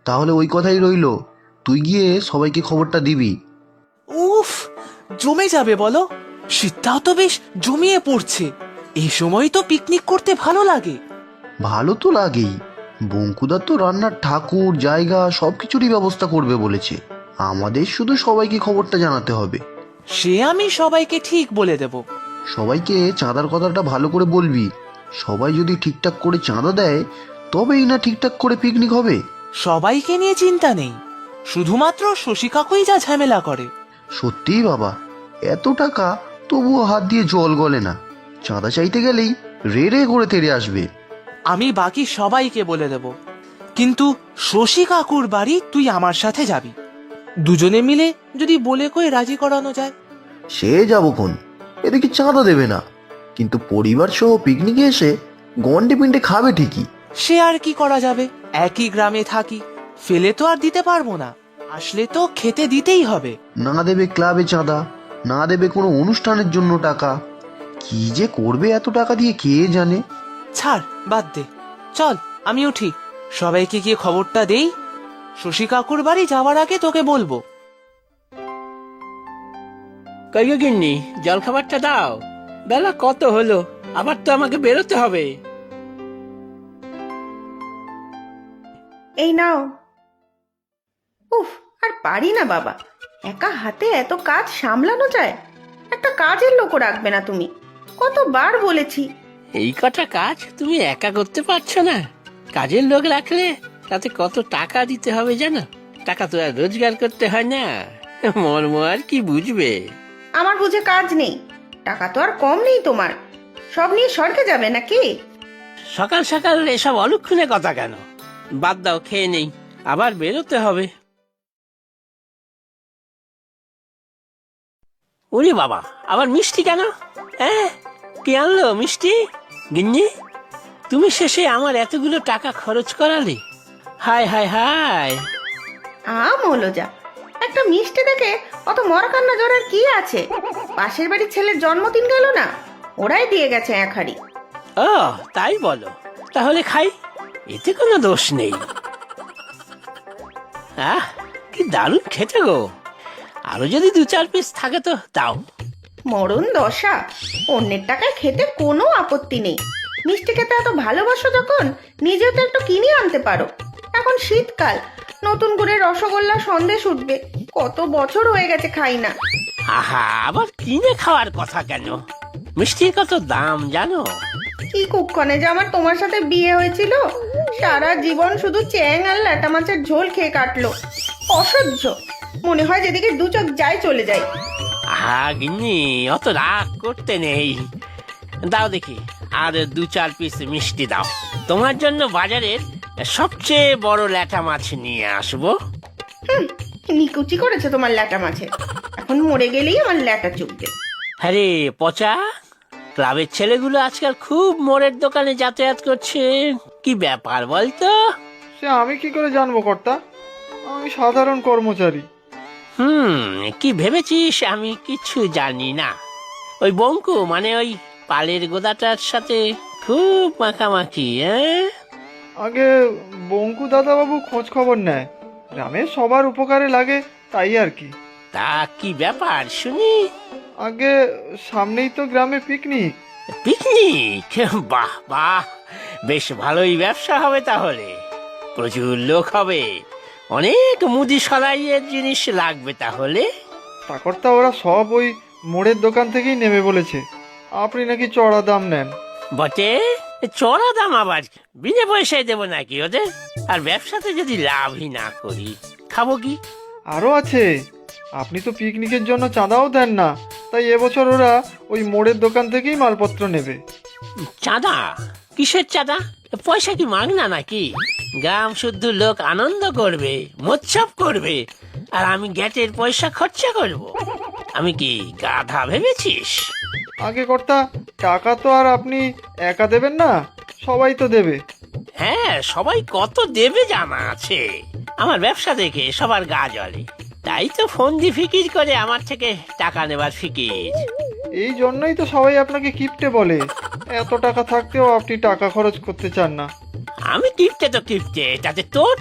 তাহলে ওই কথাই রইলো, তুই গিয়ে সবাইকে খবরটা দিবি। উফ, জমে যাবে বলো। শীতটাও তো বেশ জমিয়ে পড়ছে। এই সময় তো পিকনিক করতে ভালো লাগে। ভালো তো লাগেই। বঙ্কুদা তো রান্নার ঠাকুর জায়গা সবকিছুরই ব্যবস্থা করবে বলেছে। আমাদের শুধু সবাইকে খবরটা জানাতে হবে। সে আমি সবাইকে ঠিক বলে দেব। সবাইকে চাঁদার কথাটা ভালো করে বলবি। সবাই যদি ঠিকঠাক করে চাঁদা দেয় তবেই না ঠিকঠাক করে পিকনিক হবে। সবাইকে নিয়ে চিন্তা নেই, শুধুমাত্র শশী কাকুই যা ঝামেলা করে। সত্যিই বাবা, এত টাকা তবুও হাত দিয়ে জল গলে না। চাঁদা চাইতে গেলেই রে রে করে তেড়ে আসবে। আমি বাকি সবাইকে বলে দেব, কিন্তু শশী কাকুর বাড়ি তুই আমার সাথে যাবি। দুজনে মিলে যদি বলে কই রাজি করানো যায়। সে যাবো কোন, এদিকে চাঁদা দেবে না, কিন্তু পরিবার সহ পিকনিকে এসে গন্ডে পিন্ডে খাবে ঠিকই। সে আর কি করা যাবে, একই গ্রামে থাকি, ফেলে তো আর দিতে পারবো না। আসলে তো খেতে দিতেই হবে। না দেবে ক্লাবে চাঁদা, না দেবে কোনো অনুষ্ঠানের জন্য টাকা। কি যে করবে এত টাকা দিয়ে কে জানে। ছাড়, বাদ দে। চল আমি উঠি, সবাইকে গিয়ে খবরটা দেই। শশী কাকুর বাড়ি যাওয়ার আগে তোকে বলবো। কই গো গিন্নি, জল খাবারটা দাও। বেলা কত হলো, আবার তো আমাকে বেরোতে হবে। এই নাও। উফ, আর পারি না বাবা, একা হাতে এত কাজ সামলানো যায়? একটা কাজের লোকও রাখবে না তুমি? কতবার বলেছি। এই কটা কাজ তুমি একা করতে পারছো না? কাজের লোক রাখলে তাতে কত টাকা দিতে হবে জানো? টাকা তো আর রোজগার করতে হয় না। মর্ম আর কি বুঝবে। আমার বুঝে কাজ নেই, টাকা তো আর কম নেই তোমার। সব নিয়ে স্বর্গে যাবে নাকি? সকাল সকাল এসব অলক্ষণে কথা কেন? বাদ দাও, খেয়ে নেই, আবার বেরোতে হবে। ওরে বাবা, আবার মিষ্টি কেন? হ্যাঁ, কে আনলো মিষ্টি? গিন্নি, তুমি শেষে আমার এতগুলো টাকা খরচ করালে? হায় হায় হায়। হলো যা, একটা মিষ্টি দেখে অত মরা কান্না জ্বরের কি আছে? পাশের বাড়ির ছেলের জন্মদিন গেল না, ওরাই দিয়ে গেছে এক হাড়ি। ও তাই বলো, তাহলে খাই, এতে কোনো দোষ নেই। আহ, কি দারুণ খেতে গো। আরো যদি 2-4 পিস থাকে তো দাও। মরণ দশা, অন্যের টাকায় খেতে কোনো আপত্তি নেই। মিষ্টি খেতে এত ভালোবাসো যখন, নিজে তো একটু কিনে আনতে পারো। এখন শীতকাল, নতুন করে রসগোল্লা সন্দেশ উঠবে। কত বছর হয়ে গেছে খাই না। আহা, আবার কিনে খাওয়ার কথা কেন? মিষ্টির কত দাম জানো? কি কুক্ষণে যে আমার তোমার সাথে বিয়ে হয়েছিল, সারা জীবন শুধু চ্যাং আর ল্যাটা মাছের ঝোল খেয়ে কাটলো। অসহ্য, মনে হয় যেদিকে দু চোখ যায় চলে যায়। আহা গিন্নি, অত রাগ করতে নেই। দাও দেখি, আর 2-4 পিস মিষ্টি দাও। তোমার জন্য বাজারের সবচেয়ে বড় ল্যাটা মাছ নিয়ে আসবো। নিকুচি করেছে তোমার ল্যাটা মাছে, এখন মরে গেলেই আমার ল্যাটা চুকবে। আরে পচা, ক্লাবের ছেলেগুলো আজকাল খুব মোড়ের দোকানে যাতায়াত করছে। কি ব্যাপার বলতো? সে আমি কি করে জানবো কর্তা? আমি সাধারণ কর্মচারী। কি ভেবেছিস আমি কিছু জানি না? ওই বঙ্কু মানে ওই পালের গোদাটার সাথে খুব মাখামাখি। আগে বঙ্কু দাদাবাবু খোঁজ খবর নেয়, গ্রামের সবার উপকারে লাগে, তাই আর কি। তা কি ব্যাপার শুনি? আগে সামনেই তো গ্রামে পিকনিক। পিকনিক? বাহ বাহ, বেশ ভালোই ব্যবসা হবে তাহলে। প্রচুর লোক হবে, অনেক মুদি সরাইয়ের জিনিস লাগবে তাহলে। তা কর্তা, ওরা সব ওই মোড়ের দোকান থেকেই নেবে বলেছে। আপনি নাকি চড়া দাম নেন। বটে, চড়া দাম আবার বিনা পয়সায় দেবো নাকি ওদের? আর ব্যবসাতে যদি লাভই না করি খাবো কি? আরও আছে, আপনি তো পিকনিকের জন্য চাঁদাও দেন না, তাই এবছর ওরা ওই মোড়ের দোকান থেকেই মালপত্র নেবে। চাঁদা? কিসের চাঁদা? পয়সা কি মাগনা নাকি? গ্রাম শুদ্ধ লোক আনন্দ করবে, মোৎসব করবে, আর আমি গ্যাটের পয়সা খরচা করব? আমি কি গাধা ভেবেছিস? আগে কর্তা, টাকা তো আর আপনি একা দেবেন না, সবাই তো দেবে। হ্যাঁ, সবাই কত দেবে জানা আছে। আমার ব্যবসা দেখে সবার গা জ্বলে, তাই তো ফোন দি ফিকির করে আমার থেকে টাকা নেবার ফিকির। এই জন্যই তো সবাই আপনাকে কিপটে বলে। এত টাকা থাকতেও আপনি টাকা খরচ করতে চান না। আমি কিপটে তো কিপটে, তাতে তোর